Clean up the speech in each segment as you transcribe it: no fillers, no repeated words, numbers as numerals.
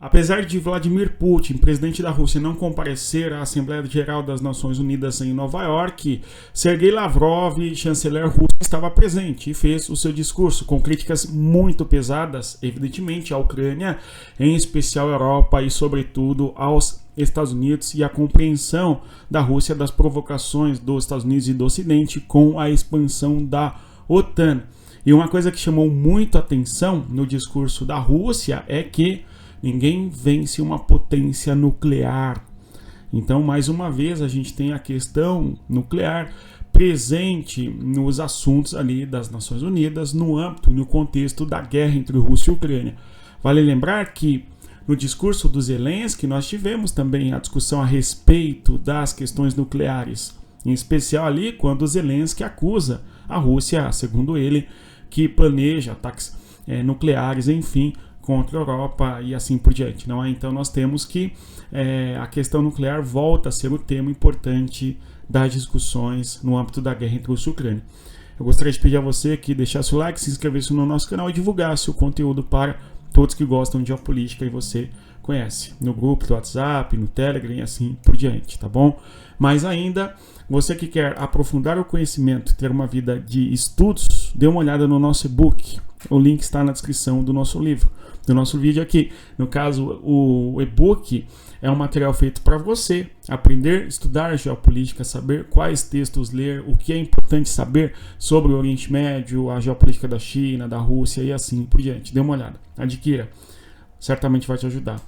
Apesar de Vladimir Putin, presidente da Rússia, não comparecer à Assembleia Geral das Nações Unidas em Nova York, Sergei Lavrov, chanceler russo, estava presente e fez o seu discurso com críticas muito pesadas, evidentemente, à Ucrânia, em especial à Europa e, sobretudo, aos Estados Unidos e a compreensão da Rússia das provocações dos Estados Unidos e do Ocidente com a expansão da OTAN. E uma coisa que chamou muito a atenção no discurso da Rússia é que ninguém vence uma potência nuclear. Então, mais uma vez, a gente tem a questão nuclear presente nos assuntos ali das Nações Unidas, no âmbito, no contexto da guerra entre Rússia e Ucrânia. Vale lembrar que no discurso do Zelensky nós tivemos também a discussão a respeito das questões nucleares, em especial ali quando o Zelensky acusa a Rússia, segundo ele, que planeja ataques nucleares, enfim, contra a Europa e assim por diante. Não é? Então nós temos que a questão nuclear volta a ser o tema importante das discussões no âmbito da guerra entre Rússia e Ucrânia. Eu gostaria de pedir a você que deixasse o like, se inscrevesse no nosso canal e divulgasse o conteúdo para todos que gostam de geopolítica e você conhece, no grupo do WhatsApp, no Telegram e assim por diante, tá bom? Mas ainda, você que quer aprofundar o conhecimento, ter uma vida de estudos, dê uma olhada no nosso e-book. O link está na descrição do nosso livro, do nosso vídeo aqui. No caso, o e-book é um material feito para você aprender, estudar geopolítica, saber quais textos ler, o que é importante saber sobre o Oriente Médio, a geopolítica da China, da Rússia e assim por diante. Dê uma olhada, adquira, certamente vai te ajudar.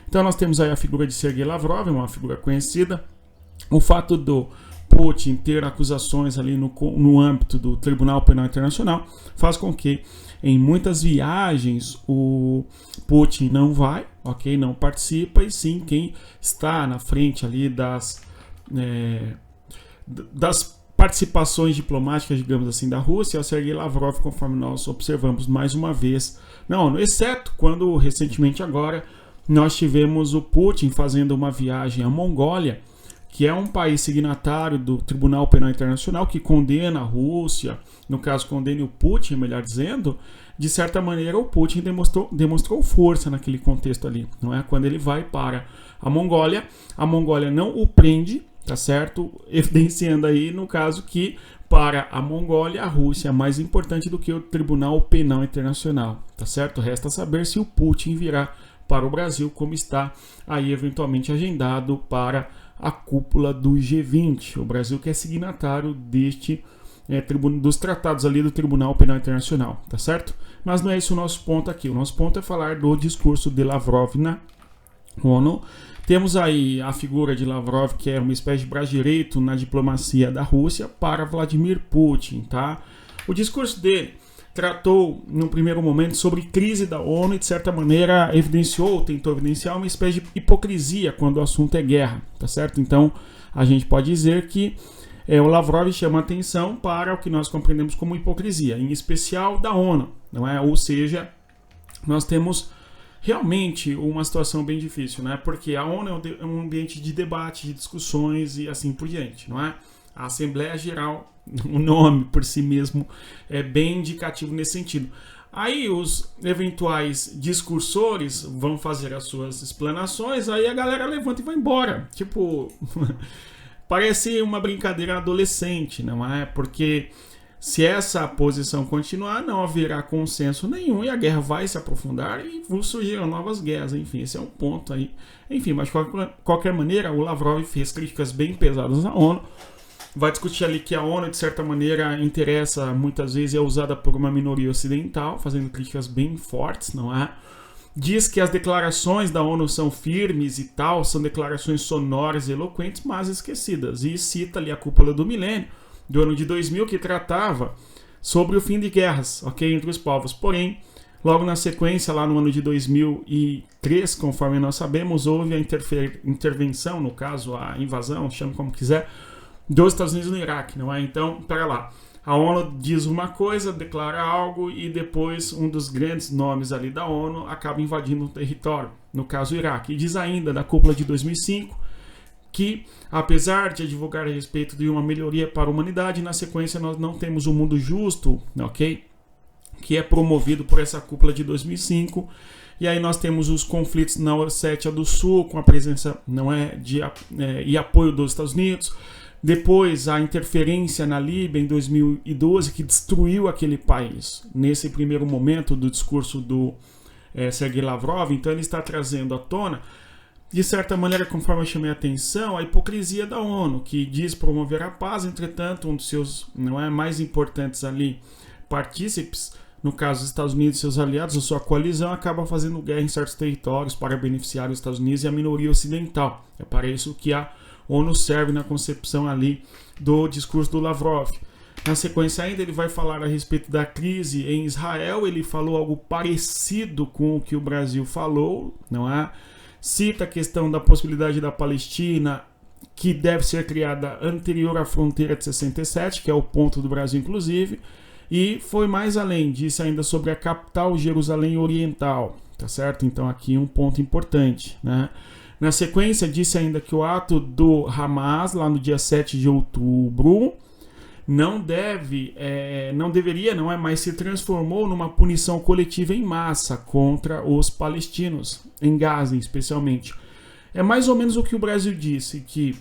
Então nós temos aí a figura de Sergei Lavrov, uma figura conhecida. O fato do Putin ter acusações ali no âmbito do Tribunal Penal Internacional faz com que em muitas viagens o Putin não vai, ok, não participa, e sim quem está na frente ali das participações diplomáticas, digamos assim, da Rússia é o Sergei Lavrov, conforme nós observamos mais uma vez, não, exceto quando recentemente agora nós tivemos o Putin fazendo uma viagem à Mongólia, que é um país signatário do Tribunal Penal Internacional, que condena a Rússia, no caso condena o Putin, melhor dizendo. De certa maneira o Putin demonstrou força naquele contexto ali, não é? Quando ele vai para a Mongólia não o prende, tá certo? Evidenciando aí, no caso, que para a Mongólia a Rússia é mais importante do que o Tribunal Penal Internacional, tá certo? Resta saber se o Putin virá para o Brasil, como está aí eventualmente agendado para a cúpula do G20. O Brasil que é signatário dos tratados ali do Tribunal Penal Internacional, tá certo? Mas não é esse o nosso ponto aqui. O nosso ponto é falar do discurso de Lavrov na ONU. Temos aí a figura de Lavrov, que é uma espécie de braço direito na diplomacia da Rússia para Vladimir Putin, tá? O discurso dele tratou, no primeiro momento, sobre crise da ONU e, de certa maneira, tentou evidenciar uma espécie de hipocrisia quando o assunto é guerra, tá certo? Então, a gente pode dizer que o Lavrov chama atenção para o que nós compreendemos como hipocrisia, em especial da ONU, não é? Ou seja, nós temos realmente uma situação bem difícil, né? Porque a ONU é um ambiente de debate, de discussões e assim por diante, não é? A Assembleia Geral, o nome por si mesmo é bem indicativo nesse sentido. Aí os eventuais discursores vão fazer as suas explanações, aí a galera levanta e vai embora. Tipo, parece uma brincadeira adolescente, não é? Porque se essa posição continuar, não haverá consenso nenhum e a guerra vai se aprofundar e vão surgir novas guerras. Enfim, esse é um ponto aí. Enfim, mas de qualquer maneira, o Lavrov fez críticas bem pesadas à ONU. Vai discutir ali que a ONU, de certa maneira, interessa muitas vezes é usada por uma minoria ocidental, fazendo críticas bem fortes, não é? Diz que as declarações da ONU são firmes e tal, são declarações sonoras e eloquentes, mas esquecidas. E cita ali a cúpula do milênio, do ano de 2000, que tratava sobre o fim de guerras, ok, entre os povos. Porém, logo na sequência, lá no ano de 2003, conforme nós sabemos, houve a intervenção, no caso, a invasão, chame como quiser, dos Estados Unidos no Iraque, não é? Então, pera lá. A ONU diz uma coisa, declara algo e depois um dos grandes nomes ali da ONU acaba invadindo o território, no caso o Iraque. E diz ainda da cúpula de 2005 que, apesar de divulgar a respeito de uma melhoria para a humanidade, na sequência nós não temos um mundo justo, ok? Que é promovido por essa cúpula de 2005 E aí nós temos os conflitos na Ossétia do Sul, com a presença e apoio dos Estados Unidos. Depois, a interferência na Líbia em 2012, que destruiu aquele país. Nesse primeiro momento do discurso do Sergei Lavrov, então ele está trazendo à tona, de certa maneira, conforme eu chamei a atenção, a hipocrisia da ONU, que diz promover a paz, entretanto, um dos seus mais importantes ali partícipes, no caso dos Estados Unidos e seus aliados, a sua coalizão, acaba fazendo guerra em certos territórios para beneficiar os Estados Unidos e a minoria ocidental. É para isso que a ONU serve na concepção ali do discurso do Lavrov. Na sequência ainda ele vai falar a respeito da crise em Israel, ele falou algo parecido com o que o Brasil falou, não é? Cita a questão da possibilidade da Palestina, que deve ser criada anterior à fronteira de 67, que é o ponto do Brasil inclusive, e foi mais além, disse ainda sobre a capital Jerusalém Oriental, tá certo? Então aqui um ponto importante, né? Na sequência, disse ainda que o ato do Hamas, lá no dia 7 de outubro, não deveria, mas se transformou numa punição coletiva em massa contra os palestinos, em Gaza especialmente. É mais ou menos o que o Brasil disse, que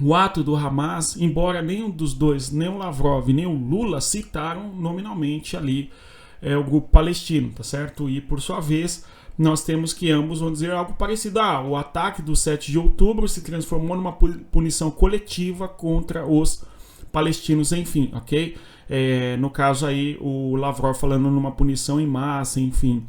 o ato do Hamas, embora nenhum dos dois, nem o Lavrov nem o Lula, citaram nominalmente ali o grupo palestino, tá certo? E por sua vez, nós temos que ambos vão dizer algo parecido. O ataque do 7 de outubro se transformou numa punição coletiva contra os palestinos, enfim, ok? No caso aí, o Lavrov falando numa punição em massa, enfim.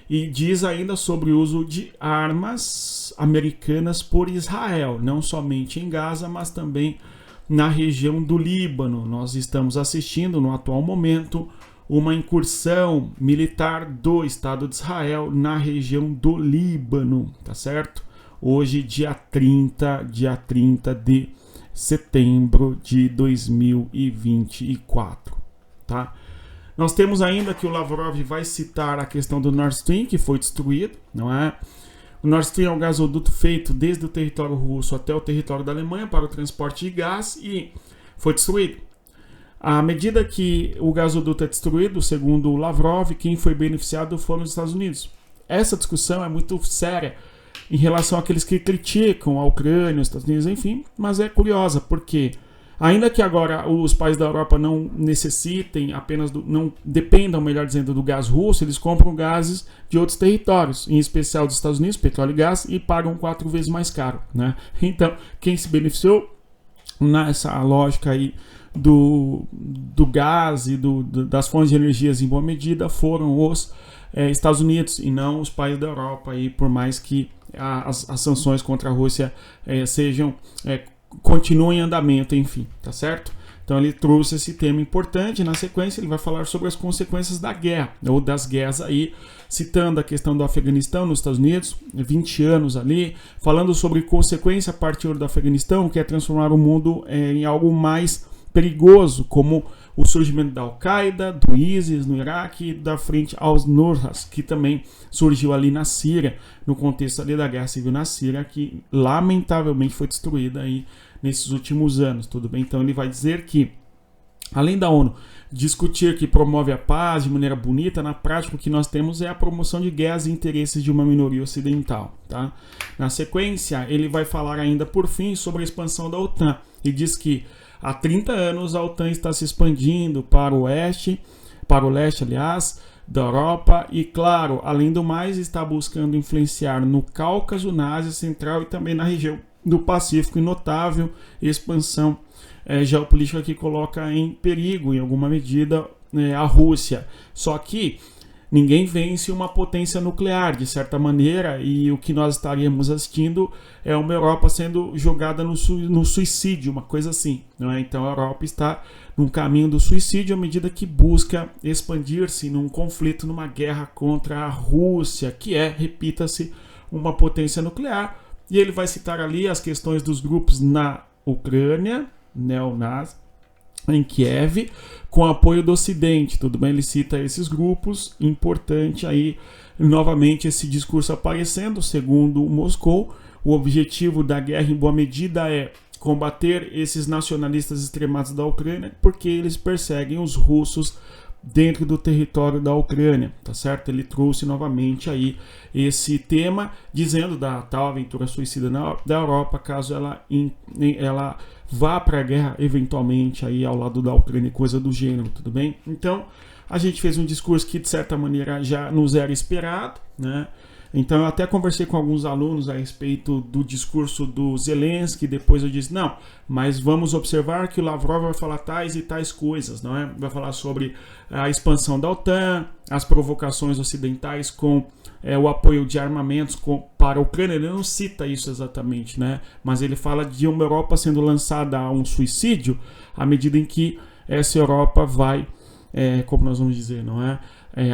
E diz ainda sobre o uso de armas americanas por Israel, não somente em Gaza, mas também na região do Líbano. Nós estamos assistindo, no atual momento, uma incursão militar do Estado de Israel na região do Líbano, tá certo? Hoje, dia 30 de setembro de 2024, tá? Nós temos ainda que o Lavrov vai citar a questão do Nord Stream, que foi destruído, não é? O Nord Stream é um gasoduto feito desde o território russo até o território da Alemanha para o transporte de gás e foi destruído. À medida que o gasoduto é destruído, segundo o Lavrov, quem foi beneficiado foram os Estados Unidos. Essa discussão é muito séria em relação àqueles que criticam a Ucrânia, os Estados Unidos, enfim, mas é curiosa, porque ainda que agora os países da Europa não necessitem apenas, não dependam, melhor dizendo, do gás russo, eles compram gases de outros territórios, em especial dos Estados Unidos, petróleo e gás, e pagam 4 vezes mais caro, né? Então, quem se beneficiou nessa lógica aí do gás e das fontes de energias em boa medida foram os Estados Unidos e não os países da Europa, aí, por mais que as sanções contra a Rússia continuem em andamento, enfim, tá certo? Então ele trouxe esse tema importante. Na sequência ele vai falar sobre as consequências da guerra, ou das guerras aí, citando a questão do Afeganistão nos Estados Unidos, 20 anos ali, falando sobre consequência a partir do Afeganistão, que é transformar o mundo em algo mais perigoso, como o surgimento da Al-Qaeda, do ISIS no Iraque, da frente aos Nusras, que também surgiu ali na Síria, no contexto ali da guerra civil na Síria, que lamentavelmente foi destruída aí nesses últimos anos, tudo bem? Então ele vai dizer que, além da ONU discutir que promove a paz de maneira bonita, na prática o que nós temos é a promoção de guerras e interesses de uma minoria ocidental, tá? Na sequência, ele vai falar ainda, por fim, sobre a expansão da OTAN, e diz que há 30 anos a OTAN está se expandindo para o leste, aliás, da Europa e, claro, além do mais, está buscando influenciar no Cáucaso, na Ásia Central e também na região do Pacífico, e notável expansão geopolítica que coloca em perigo, em alguma medida, a Rússia. Só que ninguém vence uma potência nuclear, de certa maneira, e o que nós estaríamos assistindo é uma Europa sendo jogada no suicídio, uma coisa assim, não é? Então a Europa está num caminho do suicídio à medida que busca expandir-se num conflito, numa guerra contra a Rússia, que é, repita-se, uma potência nuclear. E ele vai citar ali as questões dos grupos na Ucrânia, neonazis, em Kiev, com apoio do Ocidente, tudo bem? Ele cita esses grupos, importante aí, novamente, esse discurso aparecendo, segundo Moscou, o objetivo da guerra, em boa medida, é combater esses nacionalistas extremados da Ucrânia, porque eles perseguem os russos dentro do território da Ucrânia, tá certo? Ele trouxe novamente aí esse tema, dizendo da tal aventura suicida da Europa, caso ela vá para a guerra eventualmente aí ao lado da Ucrânia, coisa do gênero, tudo bem? Então, a gente fez um discurso que de certa maneira já nos era esperado, né? Então eu até conversei com alguns alunos a respeito do discurso do Zelensky, depois eu disse, não, mas vamos observar que o Lavrov vai falar tais e tais coisas, não é? Vai falar sobre a expansão da OTAN, as provocações ocidentais com o apoio de armamentos para a Ucrânia. Ele não cita isso exatamente, né? Mas ele fala de uma Europa sendo lançada a um suicídio à medida em que essa Europa vai, como nós vamos dizer, não é?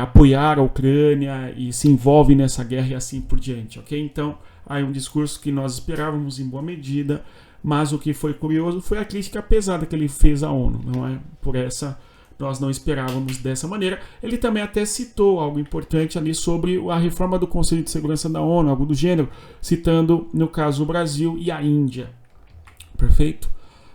Apoiar a Ucrânia e se envolve nessa guerra e assim por diante, ok? Então, aí um discurso que nós esperávamos em boa medida, mas o que foi curioso foi a crítica pesada que ele fez à ONU, não é? Por essa, nós não esperávamos dessa maneira. Ele também até citou algo importante ali sobre a reforma do Conselho de Segurança da ONU, algo do gênero, citando, no caso, o Brasil e a Índia. Perfeito?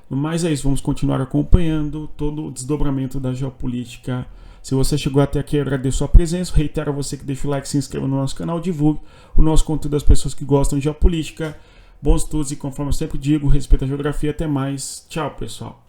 Mas é isso, vamos continuar acompanhando todo o desdobramento da geopolítica. Se você chegou até aqui, eu agradeço a presença. Reitero a você que deixa o like, se inscreva no nosso canal, divulgue o nosso conteúdo às pessoas que gostam de geopolítica. Bons estudos e, conforme eu sempre digo, respeito a geografia. Até mais. Tchau, pessoal.